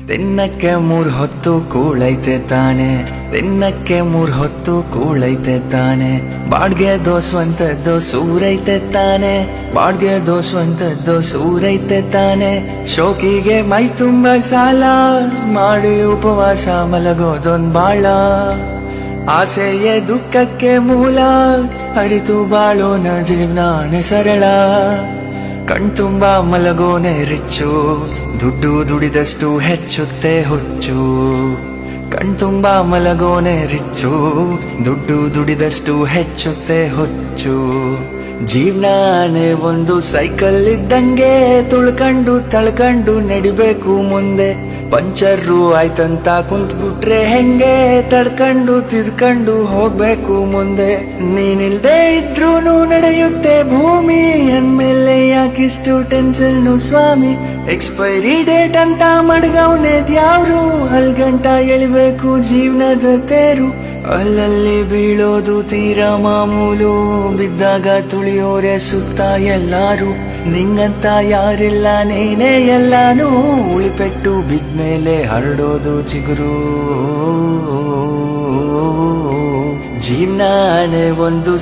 ತಿನ್ನಕ್ಕೆ 3 ಹೊತ್ತು ಕೂಳೈತೆ ತಾನೆ, ತಿನ್ನಕ್ಕೆ 3 ಹೊತ್ತು ಕೂಳೈತೆ ತಾನೆ. ಬಾಡ್ಗೆದೋ ಸ್ವಂತದ್ದೋ ಸೂರೈತೆ ತಾನೆ, ಬಾಡ್ಗೆದೋ ಸ್ವಂತದ್ದೋ ಸೂರೈತೆ ತಾನೆ. ಶೋಕಿಗೆ ಮೈ ತುಂಬ ಸಾಲ ಮಾಡಿ ಉಪವಾಸ ಮಲಗೋದೊಂದ್ ಬಾಳ. ಆಸೆಯೇ ದುಃಖಕ್ಕೆ ಮೂಲ, ಅರಿತು ಬಾಳೋನ ಜೀವನಾನೆ ಸರಳ. ಕಣ್ತುಂಬ ಮಲಗೋನೆ ರಿಚ್ಚು, ದುಡ್ಡು ದುಡಿದಷ್ಟು ಹೆಚ್ಚುತ್ತೆ ಹುಚ್ಚು. ಕಣ್ತುಂಬ ಮಲಗೋನೆ ರಿಚ್ಚು, ದುಡ್ಡು ದುಡಿದಷ್ಟು ಹೆಚ್ಚುತ್ತೆ ಹುಚ್ಚು. ಜೀವನಾನೆ ಒಂದು ಸೈಕಲ್ ಇದ್ದಂಗೆ, ತುಳ್ಕಂಡು ತಳ್ಕಂಡು ನಡಿಬೇಕು ಮುಂದೆ. ಪಂಚರ್ರು ಆಯ್ತಂತ ಕುಂತ್ಬಿಟ್ರೆ ಹೆಂಗೆ, ತಡ್ಕಂಡು ತಿದ್ಕಂಡು ಹೋಗ್ಬೇಕು ಮುಂದೆ. ನೀನಿಲ್ದೇ ಇದ್ರೂನು ನಡೆಯುತ್ತೆ ಭೂಮಿ, ಅಂದ್ಮೇಲೆ ಯಾಕಿಷ್ಟು ಟೆನ್ಷನ್ನು ಸ್ವಾಮಿ. ಎಕ್ಸ್ಪೈರಿ ಡೇಟ್ ಅಂತ ಮಡ್ಗವ್ನೆ ದ್ಯಾವ್ರು, ಅಲ್ಗಂಟ ಎಳಿಬೇಕು ಜೀವನದ ತೇರು. ಅಲ್ಲಲ್ಲಿ ಬೀಳೋದು ತೀರಾ ಮಾಮೂಲು, ಬಿದ್ದಾಗ ತುಳಿಯೋರೆ ಸುತ್ತ ಎಲ್ಲಾರು. ನಿಂಗಂತ ಯಾರಿಲ್ಲ ನೀನೇ ಎಲ್ಲಾನು, ಉಳಿಪೆಟ್ಟು ಬಿದ್ಮೇಲೆ ಹರಡೋದು ಚಿಗುರು. ಜೀವನಾನೆ ಒಂದು